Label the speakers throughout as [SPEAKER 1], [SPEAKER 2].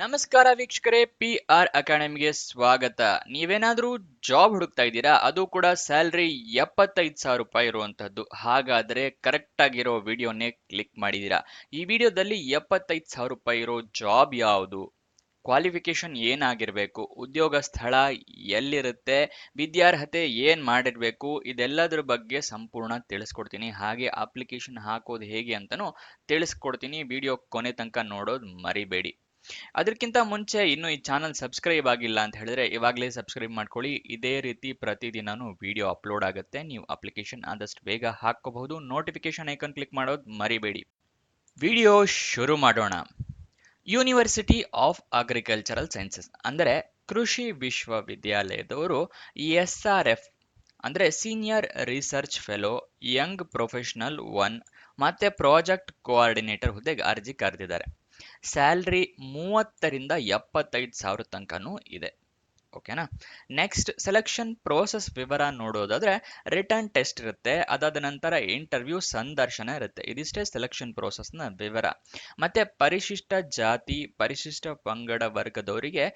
[SPEAKER 1] ನಮಸ್ಕಾರ ವೀಕ್ಷಕರೇ, PR ಅಕಾಡೆಮಿಗೆ ಸ್ವಾಗತ. ನೀವೇನಾದ್ರೂ ಜಾಬ್ ಹುಡುಕ್ತಾ ಇದ್ದೀರಾ, ಅದು ಕೂಡ ಸ್ಯಾಲ್ರಿ 75,000 ರೂಪಾಯಿ ಇರುವಂತದ್ದು, ಹಾಗಾದ್ರೆ ಕರೆಕ್ಟ್ ಆಗಿರೋ ವಿಡಿಯೋನೇ ಕ್ಲಿಕ್ ಮಾಡಿದೀರಾ. ಈ ವಿಡಿಯೋದಲ್ಲಿ 75,000 ರೂಪಾಯಿ ಇರೋ ಜಾಬ್ ಯಾವುದು, ಕ್ವಾಲಿಫಿಕೇಶನ್ ಏನಾಗಿರ್ಬೇಕು, ಉದ್ಯೋಗ ಸ್ಥಳ ಎಲ್ಲಿರುತ್ತೆ, ವಿದ್ಯಾರ್ಹತೆ ಏನ್ ಮಾಡಿರ್ಬೇಕು, ಇದೆಲ್ಲದ್ರ ಬಗ್ಗೆ ಸಂಪೂರ್ಣ ತಿಳಿಸ್ಕೊಡ್ತೀನಿ. ಹಾಗೆ ಅಪ್ಲಿಕೇಶನ್ ಹಾಕೋದು ಹೇಗೆ ಅಂತಾನೂ ತಿಳಿಸ್ಕೊಡ್ತೀನಿ. ವಿಡಿಯೋ ಕೊನೆ ತನಕ ನೋಡೋದು ಮರಿಬೇಡಿ. ಅದಕ್ಕಿಂತ ಮುಂಚೆ ಇನ್ನು ಈ ಚಾನಲ್ ಸಬ್ಸ್ಕ್ರೈಬ್ ಆಗಿಲ್ಲ ಅಂತ ಹೇಳಿದ್ರೆ ಇವಾಗಲೇ ಸಬ್ಸ್ಕ್ರೈಬ್ ಮಾಡ್ಕೊಳ್ಳಿ. ಇದೇ ರೀತಿ ಪ್ರತಿದಿನನೂ ವಿಡಿಯೋ ಅಪ್ಲೋಡ್ ಆಗುತ್ತೆ. ನೀವು ಅಪ್ಲಿಕೇಶನ್ ಆದಷ್ಟು ಬೇಗ ಹಾಕೋಬಹುದು. ನೋಟಿಫಿಕೇಶನ್ ಐಕನ್ ಕ್ಲಿಕ್ ಮಾಡೋದು ಮರಿಬೇಡಿ. ವಿಡಿಯೋ ಶುರು ಮಾಡೋಣ. ಯೂನಿವರ್ಸಿಟಿ ಆಫ್ ಅಗ್ರಿಕಲ್ಚರಲ್ ಸೈನ್ಸಸ್ ಅಂದರೆ ಕೃಷಿ ವಿಶ್ವವಿದ್ಯಾಲಯದವರು SRF ಅಂದರೆ senior research fellow, Young professional 1 ಮತ್ತೆ ಪ್ರಾಜೆಕ್ಟ್ ಕೋಆರ್ಡಿನೇಟರ್ ಹುದ್ದೆಗೆ ಅರ್ಜಿ ಕರೆದಿದ್ದಾರೆ. ಸ್ಯಾಲ್ರಿ 30ರಿಂದ 75,000 ತನಕನೂ ಇದೆ. ಓಕೆನಾ. ನೆಕ್ಸ್ಟ್ ಸೆಲೆಕ್ಷನ್ ಪ್ರೋಸೆಸ್ ವಿವರ ನೋಡೋದಾದ್ರೆ ರಿಟರ್ನ್ ಟೆಸ್ಟ್ ಇರುತ್ತೆ, ಅದಾದ ನಂತರ ಇಂಟರ್ವ್ಯೂ ಸಂದರ್ಶನ ಇರುತ್ತೆ. ಇದಿಷ್ಟೇ ಸೆಲೆಕ್ಷನ್ ಪ್ರೋಸೆಸ್ನ ವಿವರ. ಮತ್ತೆ ಪರಿಶಿಷ್ಟ ಜಾತಿ ಪರಿಶಿಷ್ಟ ಪಂಗಡ ವರ್ಗದವರಿಗೆ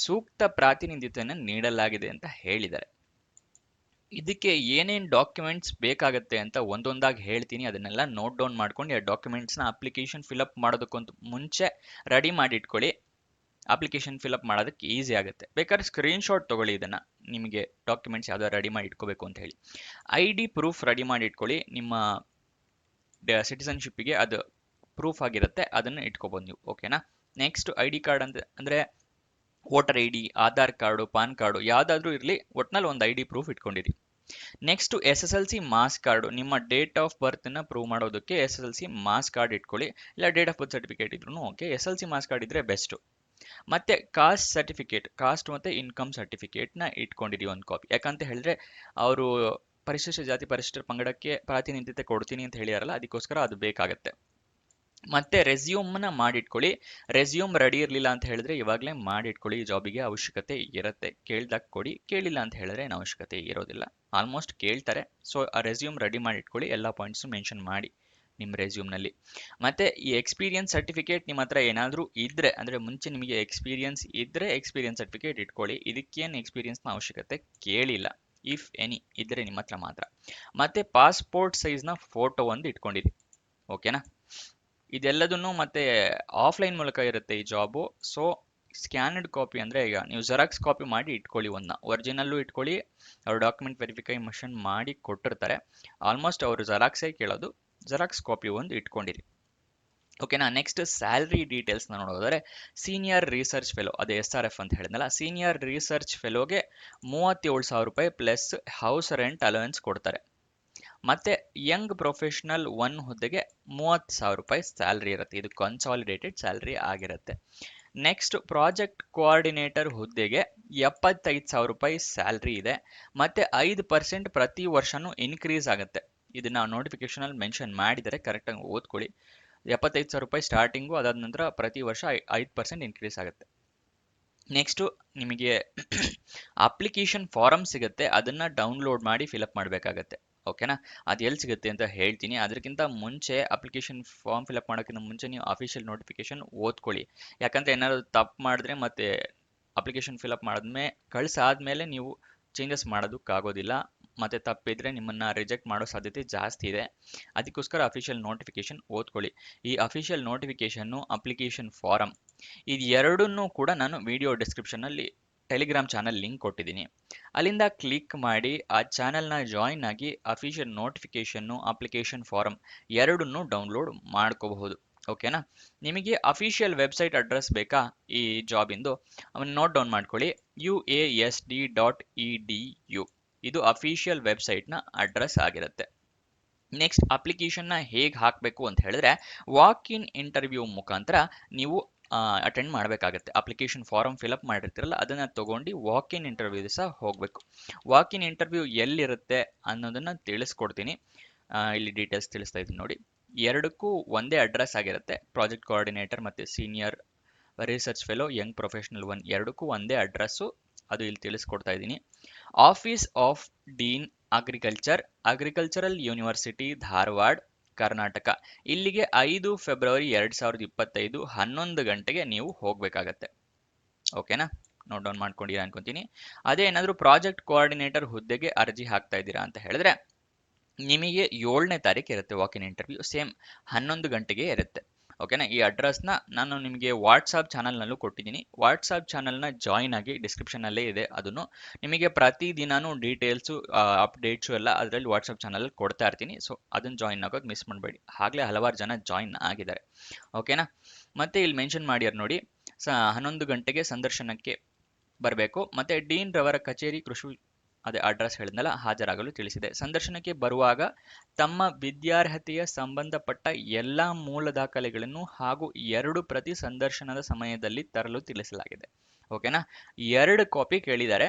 [SPEAKER 1] ಸೂಕ್ತ ಪ್ರಾತಿನಿಧ್ಯತೆಯನ್ನು ನೀಡಲಾಗಿದೆ ಅಂತ ಹೇಳಿದ್ದಾರೆ. ಇದಕ್ಕೆ ಏನೇನು ಡಾಕ್ಯುಮೆಂಟ್ಸ್ ಬೇಕಾಗುತ್ತೆ ಅಂತ ಒಂದೊಂದಾಗಿ ಹೇಳ್ತೀನಿ. ಅದನ್ನೆಲ್ಲ ನೋಟ್ ಡೌನ್ ಮಾಡ್ಕೊಂಡು ಆ ಡಾಕ್ಯುಮೆಂಟ್ಸ್ನ ಅಪ್ಲಿಕೇಶನ್ ಫಿಲಪ್ ಮಾಡೋದಕ್ಕೊಂದು ಮುಂಚೆ ರೆಡಿ ಮಾಡಿ ಇಟ್ಕೊಳ್ಳಿ. ಅಪ್ಲಿಕೇಶನ್ ಫಿಲಪ್ ಮಾಡೋದಕ್ಕೆ ಈಸಿ ಆಗುತ್ತೆ. ಬೇಕಾದ್ರೆ ಸ್ಕ್ರೀನ್ಶಾಟ್ ತೊಗೊಳ್ಳಿ, ಇದನ್ನು ನಿಮಗೆ ಡಾಕ್ಯುಮೆಂಟ್ಸ್ ಯಾವ್ದಾದ್ರು ರೆಡಿ ಮಾಡಿ ಇಟ್ಕೋಬೇಕು ಅಂತ ಹೇಳಿ. ID ಪ್ರೂಫ್ ರೆಡಿ ಮಾಡಿ ಇಟ್ಕೊಳ್ಳಿ. ನಿಮ್ಮ ಸಿಟಿಸನ್ಶಿಪ್ಪಿಗೆ ಅದು ಪ್ರೂಫ್ ಆಗಿರುತ್ತೆ, ಅದನ್ನು ಇಟ್ಕೋಬೋದು ನೀವು. ಓಕೆನಾ. ನೆಕ್ಸ್ಟ್ ID ಕಾರ್ಡ್ ಅಂದರೆ voter ID, Aadhaar card, PAN card ಯಾವುದಾದ್ರೂ ಇರಲಿ, ಒಟ್ನಲ್ಲಿ ಒಂದು ID ಪ್ರೂಫ್ ಇಟ್ಕೊಂಡಿರಿ. ನೆಕ್ಸ್ಟ್ SSLC ಮಾಸ್ ಕಾರ್ಡು, ನಿಮ್ಮ ಡೇಟ್ ಆಫ್ ಬರ್ತ್ನ ಪ್ರೂವ್ ಮಾಡೋದಕ್ಕೆ SSLC ಮಾಸ್ ಕಾರ್ಡ್ ಇಟ್ಕೊಳ್ಳಿ. ಇಲ್ಲ ಡೇಟ್ ಆಫ್ ಬರ್ತ್ ಸರ್ಟಿಫಿಕೇಟ್ ಇದ್ರೂ ಓಕೆ, SLC ಮಾಸ್ ಕಾರ್ಡ್ ಇದ್ರೆ ಬೆಸ್ಟು. ಮತ್ತೆ ಕಾಸ್ಟ್ ಸರ್ಟಿಫಿಕೇಟ್, ಕಾಸ್ಟ್ ಮತ್ತೆ ಇನ್ಕಮ್ ಸರ್ಟಿಫಿಕೇಟ್ನ ಇಟ್ಕೊಂಡಿರಿ ಒಂದು ಕಾಪಿ. ಯಾಕಂತ ಹೇಳಿದ್ರೆ ಅವರು ಪರಿಶಿಷ್ಟ ಜಾತಿ ಪರಿಶಿಷ್ಟ ಪಂಗಡಕ್ಕೆ ಪ್ರಾತಿನಿಧ್ಯತೆ ಕೊಡ್ತೀನಿ ಅಂತ ಹೇಳಿದಾರಲ್ಲ, ಅದಕ್ಕೋಸ್ಕರ ಅದು ಬೇಕಾಗತ್ತೆ. ಮತ್ತೆ ರೆಸ್ಯೂಮ್ನ ಮಾಡಿಟ್ಕೊಳ್ಳಿ. ರೆಸ್ಯೂಮ್ ರೆಡಿ ಇರಲಿಲ್ಲ ಅಂತ ಹೇಳಿದ್ರೆ ಇವಾಗಲೇ ಮಾಡಿಟ್ಕೊಳ್ಳಿ. ಜಾಬಿಗೆ ಅವಶ್ಯಕತೆ ಇರುತ್ತೆ. ಕೇಳ್ದಾಗ ಕೊಡಿ, ಕೇಳಿಲ್ಲ ಅಂತ ಹೇಳಿದ್ರೆ ಏನು ಅವಶ್ಯಕತೆ ಇರೋದಿಲ್ಲ. ಆಲ್ಮೋಸ್ಟ್ ಕೇಳ್ತಾರೆ. ಸೊ ಆ ರೆಸ್ಯೂಮ್ ರೆಡಿ ಮಾಡಿಟ್ಕೊಳ್ಳಿ. ಎಲ್ಲ ಪಾಯಿಂಟ್ಸು ಮೆನ್ಷನ್ ಮಾಡಿ ನಿಮ್ಮ ರೆಸ್ಯೂಮ್ನಲ್ಲಿ. ಮತ್ತೆ ಈ ಎಕ್ಸ್ಪೀರಿಯನ್ಸ್ ಸರ್ಟಿಫಿಕೇಟ್ ನಿಮ್ಮ ಹತ್ರ ಏನಾದರೂ ಇದ್ದರೆ, ಅಂದರೆ ಮುಂಚೆ ನಿಮಗೆ ಎಕ್ಸ್ಪೀರಿಯನ್ಸ್ ಇದ್ದರೆ ಎಕ್ಸ್ಪೀರಿಯನ್ಸ್ ಸರ್ಟಿಫಿಕೇಟ್ ಇಟ್ಕೊಳ್ಳಿ. ಇದಕ್ಕೇನು ಎಕ್ಸ್ಪೀರಿಯನ್ಸ್ನ ಅವಶ್ಯಕತೆ ಕೇಳಿಲ್ಲ. ಇಫ್ ಎನಿ ಇದ್ದರೆ ನಿಮ್ಮ ಹತ್ರ ಮಾತ್ರ. ಮತ್ತೆ ಪಾಸ್ಪೋರ್ಟ್ ಸೈಜ್ನ ಫೋಟೋ ಒಂದು ಇಟ್ಕೊಂಡಿರಿ. ಓಕೆನಾ. ಇದೆಲ್ಲದನ್ನು ಮತ್ತೆ ಆಫ್ಲೈನ್ ಮೂಲಕ ಇರುತ್ತೆ ಈ ಜಾಬು. ಸೊ ಸ್ಕ್ಯಾನಡ್ ಕಾಪಿ ಅಂದರೆ ಈಗ ನೀವು ಜೆರಾಕ್ಸ್ ಕಾಪಿ ಮಾಡಿ ಇಟ್ಕೊಳ್ಳಿ. ಒರಿಜಿನಲ್ಲು ಇಟ್ಕೊಳ್ಳಿ. ಅವರು ಡಾಕ್ಯುಮೆಂಟ್ ವೆರಿಫಿಕೇಷನ್ ಮಾಡಿ ಕೊಟ್ಟಿರ್ತಾರೆ. ಆಲ್ಮೋಸ್ಟ್ ಅವರು ಜೆರಾಕ್ಸೇ ಕೇಳೋದು. ಜೆರಾಕ್ಸ್ ಕಾಪಿ ಒಂದು ಇಟ್ಕೊಂಡಿರಿ. ಓಕೆನಾ. ನೆಕ್ಸ್ಟ್ ಸ್ಯಾಲ್ರಿ ಡೀಟೇಲ್ಸ್ನ ನೋಡೋದಾದ್ರೆ ಸೀನಿಯರ್ ರಿಸರ್ಚ್ ಫೆಲೋ, ಅದೇ SRF ಅಂತ ಹೇಳಿದ್ನಲ್ಲ, ಸೀನಿಯರ್ ರಿಸರ್ಚ್ ಫೆಲೋಗೆ 37,000 ರೂಪಾಯಿ ಪ್ಲಸ್ ಹೌಸ್ ರೆಂಟ್ ಅಲವೆನ್ಸ್ ಕೊಡ್ತಾರೆ. ಮತ್ತೆ ಯಂಗ್ ಪ್ರೊಫೆಷನಲ್ 1 ಹುದ್ದೆಗೆ 30,000 ರೂಪಾಯಿ ಸ್ಯಾಲ್ರಿ ಇರುತ್ತೆ. ಇದು ಕನ್ಸಾಲಿಡೇಟೆಡ್ ಸ್ಯಾಲ್ರಿ ಆಗಿರುತ್ತೆ. ನೆಕ್ಸ್ಟ್ ಪ್ರಾಜೆಕ್ಟ್ ಕೋಆರ್ಡಿನೇಟರ್ ಹುದ್ದೆಗೆ 75,000 ರೂಪಾಯಿ ಸ್ಯಾಲ್ರಿ ಇದೆ. ಮತ್ತೆ 5% ಪ್ರತಿ ವರ್ಷನೂ ಇನ್ಕ್ರೀಸ್ ಆಗುತ್ತೆ. ಇದನ್ನ ನೋಟಿಫಿಕೇಶನಲ್ಲಿ ಮೆನ್ಷನ್ ಮಾಡಿದರೆ ಕರೆಕ್ಟಾಗಿ ಓದ್ಕೊಳ್ಳಿ. 75,000 ರೂಪಾಯಿ ಸ್ಟಾರ್ಟಿಂಗು, ಅದಾದ ನಂತರ ಪ್ರತಿ ವರ್ಷ 5% ಇನ್ಕ್ರೀಸ್ ಆಗುತ್ತೆ. ನೆಕ್ಸ್ಟು ನಿಮಗೆ ಅಪ್ಲಿಕೇಶನ್ ಫಾರಮ್ ಸಿಗುತ್ತೆ, ಅದನ್ನು ಡೌನ್ಲೋಡ್ ಮಾಡಿ ಫಿಲಪ್ ಮಾಡಬೇಕಾಗತ್ತೆ. ಓಕೆನಾ. ಅದು ಎಲ್ಲಿ ಸಿಗುತ್ತೆ ಅಂತ ಹೇಳ್ತೀನಿ. ಅದಕ್ಕಿಂತ ಮುಂಚೆ ಅಪ್ಲಿಕೇಶನ್ ಫಾರ್ಮ್ ಫಿಲಪ್ ಮಾಡೋಕ್ಕಿಂತ ಮುಂಚೆ ನೀವು ಅಫಿಷಿಯಲ್ ನೋಟಿಫಿಕೇಶನ್ ಓದ್ಕೊಳ್ಳಿ. ಯಾಕಂದರೆ ಏನಾದರೂ ತಪ್ಪು ಮಾಡಿದ್ರೆ ಮತ್ತೆ ಅಪ್ಲಿಕೇಶನ್ ಫಿಲಪ್ ಕಳಿಸಾದ್ಮೇಲೆ ನೀವು ಚೇಂಜಸ್ ಮಾಡೋದಕ್ಕಾಗೋದಿಲ್ಲ. ಮತ್ತು ತಪ್ಪಿದ್ರೆ ನಿಮ್ಮನ್ನು ರಿಜೆಕ್ಟ್ ಮಾಡೋ ಸಾಧ್ಯತೆ ಜಾಸ್ತಿ ಇದೆ. ಅದಕ್ಕೋಸ್ಕರ ಅಫಿಷಿಯಲ್ ನೋಟಿಫಿಕೇಶನ್ ಓದ್ಕೊಳ್ಳಿ. ಈ ಅಫಿಷಿಯಲ್ ನೋಟಿಫಿಕೇಶನ್ನು, ಅಪ್ಲಿಕೇಶನ್ ಫಾರಮ್, ಇದು ಎರಡನ್ನೂ ಕೂಡ ನಾನು ವಿಡಿಯೋ ಡಿಸ್ಕ್ರಿಪ್ಷನಲ್ಲಿ ಟೆಲಿಗ್ರಾಮ್ ಚಾನಲ್ ಲಿಂಕ್ ಕೊಟ್ಟಿದ್ದೀನಿ. ಅಲ್ಲಿಂದ ಕ್ಲಿಕ್ ಮಾಡಿ ಆ ಚಾನಲ್ನ ಜಾಯಿನ್ ಆಗಿ ಅಫಿಷಿಯಲ್ ನೋಟಿಫಿಕೇಶನ್ನು, ಅಪ್ಲಿಕೇಶನ್ ಫಾರಮ್ ಎರಡನ್ನೂ ಡೌನ್ಲೋಡ್ ಮಾಡ್ಕೋಬಹುದು. ಓಕೆನಾ. ನಿಮಗೆ ಅಫಿಷಿಯಲ್ ವೆಬ್ಸೈಟ್ ಅಡ್ರೆಸ್ ಬೇಕಾ ಈ ಜಾಬಿಂದು, ಅವನ್ನ ನೋಟ್ ಡೌನ್ ಮಾಡ್ಕೊಳ್ಳಿ. UASD.edu ಇದು ಅಫಿಷಿಯಲ್ ವೆಬ್ಸೈಟ್ನ ಅಡ್ರೆಸ್ ಆಗಿರುತ್ತೆ. ನೆಕ್ಸ್ಟ್ ಅಪ್ಲಿಕೇಶನ್ನ ಹೇಗೆ ಹಾಕಬೇಕು ಅಂತ ಹೇಳಿದ್ರೆ ವಾಕ್ ಇನ್ ಇಂಟರ್ವ್ಯೂ ಮುಖಾಂತರ ನೀವು ಅಟೆಂಡ್ ಮಾಡಬೇಕಾಗತ್ತೆ. ಅಪ್ಲಿಕೇಶನ್ ಫಾರಮ್ ಫಿಲಪ್ ಮಾಡಿರ್ತೀರಲ್ಲ, ಅದನ್ನು ತೊಗೊಂಡು ವಾಕ್ ಇನ್ ಇಂಟರ್ವ್ಯೂ ದಿವಸ ಹೋಗಬೇಕು. ವಾಕ್ ಇನ್ ಇಂಟರ್ವ್ಯೂ ಎಲ್ಲಿರುತ್ತೆ ಅನ್ನೋದನ್ನು ತಿಳಿಸ್ಕೊಡ್ತೀನಿ. ಇಲ್ಲಿ ಡೀಟೇಲ್ಸ್ ತಿಳಿಸ್ತಾ ಇದ್ದೀನಿ ನೋಡಿ. ಎರಡಕ್ಕೂ ಒಂದೇ ಅಡ್ರೆಸ್ ಆಗಿರುತ್ತೆ. ಪ್ರಾಜೆಕ್ಟ್ ಕೋಆರ್ಡಿನೇಟರ್ ಮತ್ತು senior research fellow, Young professional 1 ಎರಡಕ್ಕೂ ಒಂದೇ ಅಡ್ರೆಸ್ಸು. ಅದು ಇಲ್ಲಿ ತಿಳಿಸ್ಕೊಡ್ತಾ ಇದ್ದೀನಿ. Office of dean agricultural university Dharwad Karnataka. ಇಲ್ಲಿಗೆ 5 ಫೆಬ್ರವರಿ 2025 11 ಗಂಟೆಗೆ ನೀವು ಹೋಗ್ಬೇಕಾಗತ್ತೆ. ಓಕೆನಾ? ನೋಟ್ ಡೌನ್ ಮಾಡ್ಕೊಂಡಿರಾ ಅನ್ಕೊಂತೀನಿ. ಅದೇ ಏನಾದರೂ ಪ್ರಾಜೆಕ್ಟ್ ಕೋಆರ್ಡಿನೇಟರ್ ಹುದ್ದೆಗೆ ಅರ್ಜಿ ಹಾಕ್ತಾ ಇದ್ದೀರಾ ಅಂತ ಹೇಳಿದ್ರೆ ನಿಮಗೆ 7ನೇ ತಾರೀಕು ಇರುತ್ತೆ ವಾಕಿನ್ ಇಂಟರ್ವ್ಯೂ. ಸೇಮ್ 11 ಗಂಟೆಗೆ ಇರುತ್ತೆ. ಓಕೆನಾ? ಈ ಅಡ್ರೆಸ್ನ ನಾನು ನಿಮಗೆ ವಾಟ್ಸಾಪ್ ಚಾನಲ್ನಲ್ಲೂ ಕೊಟ್ಟಿದ್ದೀನಿ. ವಾಟ್ಸಾಪ್ ಚಾನಲ್ನ ಜಾಯಿನ್ ಆಗಿ, ಡಿಸ್ಕ್ರಿಪ್ಷನಲ್ಲೇ ಇದೆ ಅದನ್ನು. ನಿಮಗೆ ಪ್ರತಿದಿನಾನು ಡೀಟೇಲ್ಸು, ಅಪ್ಡೇಟ್ಸು ಎಲ್ಲ ಅದರಲ್ಲಿ ವಾಟ್ಸಾಪ್ ಚಾನಲಲ್ಲಿ ಕೊಡ್ತಾ ಇರ್ತೀನಿ. ಸೊ ಅದನ್ನು ಜಾಯಿನ್ ಆಗೋದು ಮಿಸ್ ಮಾಡಬೇಡಿ. ಆಗಲೇ ಹಲವಾರು ಜನ ಜಾಯಿನ್ ಆಗಿದ್ದಾರೆ. ಓಕೆನಾ? ಮತ್ತೆ ಇಲ್ಲಿ ಮೆನ್ಷನ್ ಮಾಡ್ಯಾರ ನೋಡಿ, 11 ಗಂಟೆಗೆ ಸಂದರ್ಶನಕ್ಕೆ ಬರಬೇಕು. ಮತ್ತೆ ಡೀನ್ ರವರ ಕಚೇರಿ ಕೃಷಿ, ಅದೇ ಅಡ್ರೆಸ್ ಹೇಳಿದ್ನಲ್ಲ, ಹಾಜರಾಗಲು ತಿಳಿಸಿದೆ. ಸಂದರ್ಶನಕ್ಕೆ ಬರುವಾಗ ತಮ್ಮ ವಿದ್ಯಾರ್ಹತೆಯ ಸಂಬಂಧಪಟ್ಟ ಎಲ್ಲಾ ಮೂಲ ದಾಖಲೆಗಳನ್ನು ಹಾಗೂ 2 ಪ್ರತಿ ಸಂದರ್ಶನದ ಸಮಯದಲ್ಲಿ ತರಲು ತಿಳಿಸಲಾಗಿದೆ. ಓಕೆನಾ? 2 ಕಾಪಿ ಕೇಳಿದ್ದಾರೆ.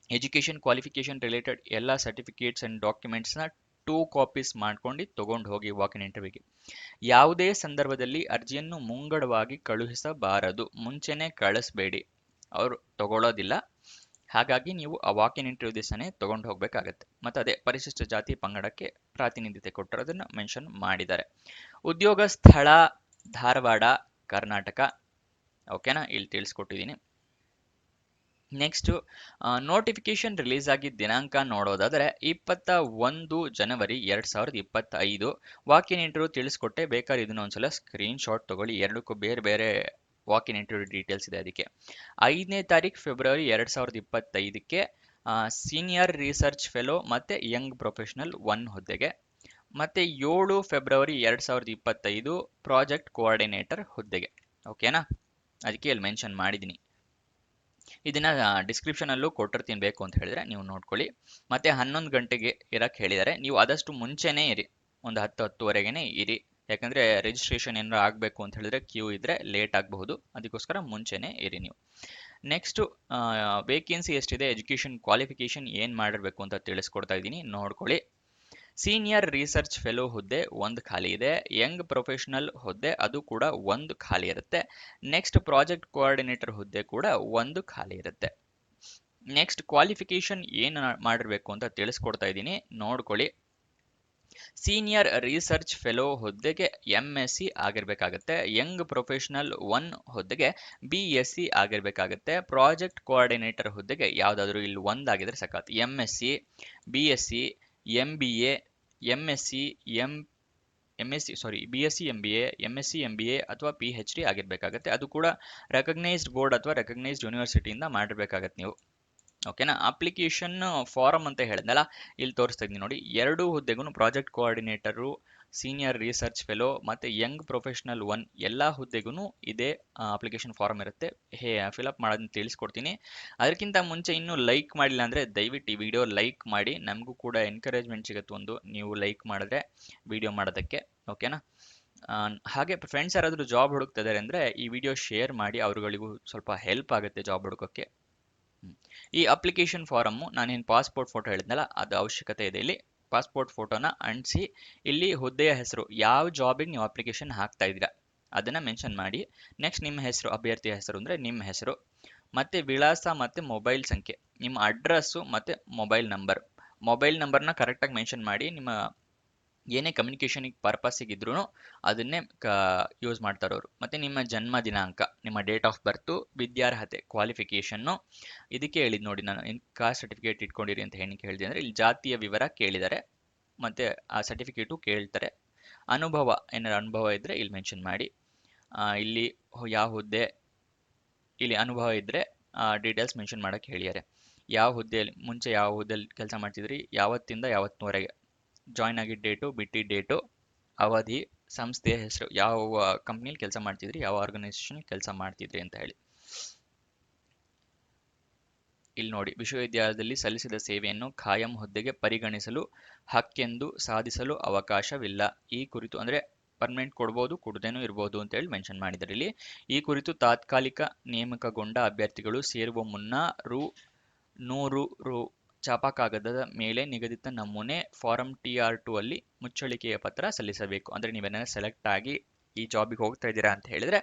[SPEAKER 1] ಎಜುಕೇಶನ್ ಕ್ವಾಲಿಫಿಕೇಶನ್ ರಿಲೇಟೆಡ್ ಎಲ್ಲ ಸರ್ಟಿಫಿಕೇಟ್ಸ್ ಅಂಡ್ ಡಾಕ್ಯುಮೆಂಟ್ಸ್ನ 2 ಕಾಪೀಸ್ ಮಾಡ್ಕೊಂಡು ತಗೊಂಡು ಹೋಗಿ ವಾಕಿನ್ ಇಂಟರ್ವ್ಯೂಗೆ. ಯಾವುದೇ ಸಂದರ್ಭದಲ್ಲಿ ಅರ್ಜಿಯನ್ನು ಮುಂಗಡವಾಗಿ ಕಳುಹಿಸಬಾರದು. ಮುಂಚೆನೆ ಕಳಿಸ್ಬೇಡಿ, ಅವರು ತಗೊಳ್ಳೋದಿಲ್ಲ. ಹಾಗಾಗಿ ನೀವು ಆ ವಾಕಿನ್ ಇಂಟರ್ವ್ಯೂ ದಿವಸನೇ ತಗೊಂಡು ಹೋಗ್ಬೇಕಾಗತ್ತೆ. ಮತ್ತು ಅದೇ ಪರಿಶಿಷ್ಟ ಜಾತಿ ಪಂಗಡಕ್ಕೆ ಪ್ರಾತಿನಿಧ್ಯತೆ ಕೊಟ್ಟಿರೋದನ್ನ ಮೆನ್ಷನ್ ಮಾಡಿದ್ದಾರೆ. ಉದ್ಯೋಗ ಸ್ಥಳ ಧಾರವಾಡ, ಕರ್ನಾಟಕ. ಓಕೆನಾ? ಇಲ್ಲಿ ತಿಳಿಸ್ಕೊಟ್ಟಿದ್ದೀನಿ. ನೆಕ್ಸ್ಟ್, ನೋಟಿಫಿಕೇಶನ್ ರಿಲೀಸ್ ಆಗಿದ್ದ ದಿನಾಂಕ ನೋಡೋದಾದರೆ 21 ಜನವರಿ 2025. ವಾಕಿನ್ ಇಂಟರ್ವ್ಯೂ ತಿಳಿಸ್ಕೊಟ್ಟೆ, ಬೇಕಾದ್ರೆ ಇದನ್ನ ಒಂದ್ಸಲ ಸ್ಕ್ರೀನ್ ಶಾಟ್ ತಗೊಳ್ಳಿ. ಎರಡಕ್ಕೂ ಬೇರೆ ಬೇರೆ ವಾಕಿನ್ ಇಂಟರ್ವ್ಯೂ ಡೀಟೇಲ್ಸ್ ಇದೆ ಅದಕ್ಕೆ. 5ನೇ ತಾರೀಕು ಫೆಬ್ರವರಿ 2025ಕ್ಕೆ ಸೀನಿಯರ್ ರಿಸರ್ಚ್ ಫೆಲೋ ಮತ್ತು ಯಂಗ್ ಪ್ರೊಫೆಷನಲ್ 1 ಹುದ್ದೆಗೆ. ಮತ್ತು 7 ಫೆಬ್ರವರಿ 2025 ಪ್ರಾಜೆಕ್ಟ್ ಕೋಆರ್ಡಿನೇಟರ್ ಹುದ್ದೆಗೆ. ಓಕೆನಾ? ಅದಕ್ಕೆ ಇಲ್ಲಿ ಮೆನ್ಷನ್ ಮಾಡಿದ್ದೀನಿ. ಇದನ್ನ ಡಿಸ್ಕ್ರಿಪ್ಷನಲ್ಲೂ ಕೊಟ್ಟಿರ್ತೀನಿ, ಬೇಕು ಅಂತ ಹೇಳಿದ್ರೆ ನೀವು ನೋಡ್ಕೊಳ್ಳಿ. ಮತ್ತೆ 11 ಗಂಟೆಗೆ ಇರಕ್ಕೆ ಹೇಳಿದ್ದಾರೆ. ನೀವು ಆದಷ್ಟು ಮುಂಚೆನೇ ಇರಿ, ಒಂದು 10-10:30ಗೆನೇ ಇರಿ. ಯಾಕಂದರೆ ರಿಜಿಸ್ಟ್ರೇಷನ್ ಏನಾರು ಆಗಬೇಕು ಅಂತ ಹೇಳಿದ್ರೆ ಕ್ಯೂ ಇದ್ದರೆ ಲೇಟ್ ಆಗಬಹುದು. ಅದಕ್ಕೋಸ್ಕರ ಮುಂಚೆನೇ ಇರಿ ನೀವು. ನೆಕ್ಸ್ಟು, ವೇಕೆನ್ಸಿ ಎಷ್ಟಿದೆ, ಎಜುಕೇಷನ್ ಕ್ವಾಲಿಫಿಕೇಷನ್ ಏನು ಮಾಡಿರಬೇಕು ಅಂತ ತಿಳಿಸ್ಕೊಡ್ತಾ ಇದ್ದೀನಿ, ನೋಡ್ಕೊಳ್ಳಿ. ಸೀನಿಯರ್ ರಿಸರ್ಚ್ ಫೆಲೋ ಹುದ್ದೆ 1 ಖಾಲಿ ಇದೆ. ಯಂಗ್ ಪ್ರೊಫೆಷನಲ್ ಹುದ್ದೆ ಅದು ಕೂಡ 1 ಖಾಲಿ ಇರುತ್ತೆ. ನೆಕ್ಸ್ಟ್, ಪ್ರಾಜೆಕ್ಟ್ ಕೋಆರ್ಡಿನೇಟರ್ ಹುದ್ದೆ ಕೂಡ 1 ಖಾಲಿ ಇರುತ್ತೆ. ನೆಕ್ಸ್ಟ್, ಕ್ವಾಲಿಫಿಕೇಷನ್ ಏನು ಮಾಡಿರಬೇಕು ಅಂತ ತಿಳಿಸ್ಕೊಡ್ತಾ ಇದ್ದೀನಿ, ನೋಡ್ಕೊಳ್ಳಿ. ಸೀನಿಯರ್ ರಿಸರ್ಚ್ ಫೆಲೋ ಹುದ್ದೆಗೆ MSc ಆಗಿರಬೇಕಾಗತ್ತೆ. ಯಂಗ್ ಪ್ರೊಫೆಷನಲ್ 1 ಹುದ್ದೆಗೆ BSc ಆಗಿರಬೇಕಾಗತ್ತೆ. ಪ್ರಾಜೆಕ್ಟ್ ಕೋಆರ್ಡಿನೇಟರ್ ಹುದ್ದೆಗೆ ಯಾವುದಾದ್ರೂ ಇಲ್ಲಿ 1 ಆಗಿದ್ರೆ ಸಾಕಾಗುತ್ತೆ. MSc, BSc, MBA, BSc MBA, MSc MBA ಅಥವಾ PhD ಆಗಿರಬೇಕಾಗತ್ತೆ. ಅದು ಕೂಡ ರೆಕಗ್ನೈಸ್ಡ್ ಬೋರ್ಡ್ ಅಥವಾ ರೆಕಗ್ನೈಸ್ಡ್ ಯೂನಿವರ್ಸಿಟಿಯಿಂದ ಮಾಡಿರಬೇಕಾಗತ್ತೆ ನೀವು. ಓಕೆನಾ? ಅಪ್ಲಿಕೇಶನ್ ಫಾರಮ್ ಅಂತ ಹೇಳಿದ್ನಲ್ಲ, ಇಲ್ಲಿ ತೋರಿಸ್ತಾ ಇದ್ದೀನಿ ನೋಡಿ. 2 ಹುದ್ದೆಗೂ project coordinator, senior research fellow ಮತ್ತು ಯಂಗ್ ಪ್ರೊಫೆಷನಲ್ 1 ಎಲ್ಲ ಹುದ್ದೆಗೂ ಇದೇ ಅಪ್ಲಿಕೇಶನ್ ಫಾರಮ್ ಇರುತ್ತೆ. ಫಿಲಪ್ ಮಾಡೋದನ್ನ ತಿಳಿಸ್ಕೊಡ್ತೀನಿ. ಅದಕ್ಕಿಂತ ಮುಂಚೆ ಇನ್ನೂ ಲೈಕ್ ಮಾಡಿಲ್ಲ ಅಂದರೆ ದಯವಿಟ್ಟು ಈ ವಿಡಿಯೋ ಲೈಕ್ ಮಾಡಿ, ನಮಗೂ ಕೂಡ ಎನ್ಕರೇಜ್ಮೆಂಟ್ ಸಿಗುತ್ತೆ. ಒಂದು ನೀವು ಲೈಕ್ ಮಾಡಿದ್ರೆ ವಿಡಿಯೋ ಮಾಡೋದಕ್ಕೆ. ಓಕೆನಾ? ಹಾಗೆ ಫ್ರೆಂಡ್ಸ್ ಯಾರಾದರೂ ಜಾಬ್ ಹುಡುಕ್ತಾ ಇದ್ದಾರೆ ಅಂದರೆ ಈ ವಿಡಿಯೋ ಶೇರ್ ಮಾಡಿ, ಅವ್ರುಗಳಿಗೂ ಸ್ವಲ್ಪ ಹೆಲ್ಪ್ ಆಗುತ್ತೆ ಜಾಬ್ ಹುಡುಕೋಕ್ಕೆ. ಈ ಅಪ್ಲಿಕೇಶನ್ ಫಾರಮ್ಮು ನಾನೇನು ಪಾಸ್ಪೋರ್ಟ್ ಫೋಟೋ ಹೇಳಿದ್ನಲ್ಲ, ಅದು ಅವಶ್ಯಕತೆ ಇದೆ. ಇಲ್ಲಿ ಪಾಸ್ಪೋರ್ಟ್ ಫೋಟೋನ ಅಂಟಿಸಿ, ಇಲ್ಲಿ ಹುದ್ದೆಯ ಹೆಸರು, ಯಾವ ಜಾಬಿಗೆ ನೀವು ಅಪ್ಲಿಕೇಶನ್ ಹಾಕ್ತಾ ಇದ್ದೀರಾ ಅದನ್ನು ಮೆನ್ಷನ್ ಮಾಡಿ. ನೆಕ್ಸ್ಟ್, ನಿಮ್ಮ ಹೆಸರು, ಅಭ್ಯರ್ಥಿಯ ಹೆಸರು ಅಂದರೆ ನಿಮ್ಮ ಹೆಸರು, ಮತ್ತು ವಿಳಾಸ ಮತ್ತು ಮೊಬೈಲ್ ಸಂಖ್ಯೆ, ನಿಮ್ಮ ಅಡ್ರೆಸ್ಸು ಮತ್ತು ಮೊಬೈಲ್ ನಂಬರ್ನ ಕರೆಕ್ಟಾಗಿ ಮೆನ್ಷನ್ ಮಾಡಿ. ನಿಮ್ಮ ಏನೇ ಕಮ್ಯುನಿಕೇಷನಿಗೆ ಪರ್ಪಸ್ಸಿಗಿದ್ರೂ ಅದನ್ನೇ ಯೂಸ್ ಮಾಡ್ತಾರವರು. ಮತ್ತು ನಿಮ್ಮ ಜನ್ಮ ದಿನಾಂಕ, ನಿಮ್ಮ ಡೇಟ್ ಆಫ್ ಬರ್ತು, ವಿದ್ಯಾರ್ಹತೆ ಕ್ವಾಲಿಫಿಕೇಷನ್ನು. ಇದಕ್ಕೆ ಹೇಳಿದ್ದು ನೋಡಿ, ನಾನು ಕಾಸ್ಟ್ ಸರ್ಟಿಫಿಕೇಟ್ ಇಟ್ಕೊಂಡಿರಿ ಅಂತ ಏನಕ್ಕೆ ಹೇಳಿದೆ ಅಂದರೆ, ಇಲ್ಲಿ ಜಾತಿಯ ವಿವರ ಕೇಳಿದ್ದಾರೆ ಮತ್ತು ಆ ಸರ್ಟಿಫಿಕೇಟು ಕೇಳ್ತಾರೆ. ಏನಾದ್ರು ಅನುಭವ ಇದ್ದರೆ ಇಲ್ಲಿ ಮೆನ್ಷನ್ ಮಾಡಿ. ಇಲ್ಲಿ ಯಾವ ಹುದ್ದೆ, ಇಲ್ಲಿ ಅನುಭವ ಇದ್ದರೆ ಡೀಟೇಲ್ಸ್ ಮೆನ್ಷನ್ ಮಾಡೋಕ್ಕೆ ಹೇಳಿದ್ದಾರೆ. ಯಾವ ಹುದ್ದೆಯಲ್ಲಿ, ಮುಂಚೆ ಯಾವ ಹುದ್ದೆಯಲ್ಲಿ ಕೆಲಸ ಮಾಡ್ತಿದ್ರಿ, ಯಾವತ್ತಿಂದ ಯಾವತ್ತಿನವರೆಗೆ, ಜಾಯ್ನ್ ಆಗಿದ್ದ ಡೇಟು, ಬಿಟ್ಟಿದ್ದ ಡೇಟು, ಅವಧಿ, ಸಂಸ್ಥೆಯ ಹೆಸರು, ಯಾವ ಕಂಪ್ನಿಲಿ ಕೆಲಸ ಮಾಡ್ತಿದ್ರಿ, ಯಾವ ಆರ್ಗನೈಸೇಷನ್ ಕೆಲಸ ಮಾಡ್ತಿದ್ರಿ ಅಂತ ಹೇಳಿ. ಇಲ್ಲಿ ನೋಡಿ, ವಿಶ್ವವಿದ್ಯಾಲಯದಲ್ಲಿ ಸಲ್ಲಿಸಿದ ಸೇವೆಯನ್ನು ಖಾಯಂ ಹುದ್ದೆಗೆ ಪರಿಗಣಿಸಲು ಹಕ್ಕೆಂದು ಸಾಧಿಸಲು ಅವಕಾಶವಿಲ್ಲ. ಈ ಕುರಿತು ಅಂದರೆ ಪರ್ಮನೆಂಟ್ ಕೊಡ್ಬೋದು, ಕೊಡದೇನೂ ಇರ್ಬೋದು ಅಂತೇಳಿ ಮೆನ್ಷನ್ ಮಾಡಿದ್ದಾರೆ ಇಲ್ಲಿ. ಈ ಕುರಿತು ತಾತ್ಕಾಲಿಕ ನೇಮಕಗೊಂಡ ಅಭ್ಯರ್ಥಿಗಳು ಸೇರುವ ಮುನ್ನ ₹100 ಚಾಪಕಾಗದದ ಮೇಲೆ ನಿಗದಿತ ನಮೂನೆ ಫಾರಂ TR2 ಅಲ್ಲಿ ಮುಚ್ಚಳಿಕೆಯ ಪತ್ರ ಸಲ್ಲಿಸಬೇಕು. ಅಂದರೆ ನೀವೇನಾದ್ರು ಸೆಲೆಕ್ಟ್ ಆಗಿ ಈ ಜಾಬಿಗೆ ಹೋಗ್ತಾ ಇದ್ದೀರಾ ಅಂತ ಹೇಳಿದ್ರೆ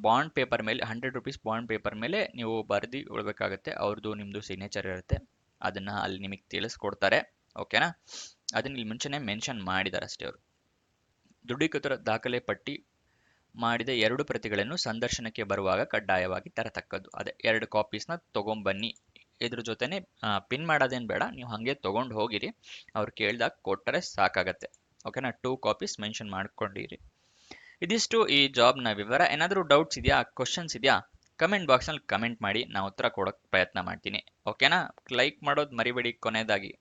[SPEAKER 1] ಬಾಂಡ್ ಪೇಪರ್ ಮೇಲೆ ₹100 ಬಾಂಡ್ ಪೇಪರ್ ಮೇಲೆ ನೀವು ಬರೆದು ಕೊಡಬೇಕಾಗತ್ತೆ. ಅವ್ರದ್ದು ನಿಮ್ಮದು ಸಿಗ್ನೇಚರ್ ಇರುತ್ತೆ, ಅದನ್ನು ಅಲ್ಲಿ ನಿಮಗೆ ತಿಳಿಸ್ಕೊಡ್ತಾರೆ. ಓಕೆನಾ? ಅದನ್ನ ಇಲ್ಲಿ ಮುಂಚೆನೇ ಮೆನ್ಷನ್ ಮಾಡಿದ್ದಾರೆ ಅಷ್ಟೇ ಅವರು. ದೃಢೀಕೃತ ದಾಖಲೆ ಪಟ್ಟಿ ಮಾಡಿದ 2 ಪ್ರತಿಗಳನ್ನು ಸಂದರ್ಶನಕ್ಕೆ ಬರುವಾಗ ಕಡ್ಡಾಯವಾಗಿ ತರತಕ್ಕದ್ದು. ಅದೇ 2 ಕಾಪೀಸ್‌ನ ತಗೊಂಬನ್ನಿ. ಇದ್ರ ಜೊತೆನೆ ಪಿನ್ ಮಾಡೋದೇನು ಬೇಡ. ನೀವು ಹಾಗೆ ತಗೊಂಡು ಹೋಗಿರಿ. ಅವ್ರು ಕೇಳಿದಾಗ ಕೊಟ್ಟರೆ ಸಾಕಾಗತ್ತೆ. ಓಕೆನಾ? 2 ಕಾಪೀಸ್ ಮೆನ್ಷನ್ ಮಾಡ್ಕೊಂಡಿರಿ. ಇದಿಷ್ಟು ಈ ಜಾಬ್‌ನ ವಿವರ. ಏನಾದರೂ ಡೌಟ್ಸ್ ಇದೆಯಾ? ಕ್ವೆಶ್ಚನ್ಸ್ ಇದೆಯಾ? ಕಮೆಂಟ್ ಬಾಕ್ಸ್‌ನಲ್ಲಿ ಕಮೆಂಟ್ ಮಾಡಿ. ನಾನು ಉತ್ತರ ಕೊಡೋಕೆ ಪ್ರಯತ್ನ ಮಾಡ್ತೀನಿ. ಓಕೆನಾ? ಲೈಕ್ ಮಾಡೋದು ಮರಿಬೇಡಿ ಕೊನೆಯದಾಗಿ.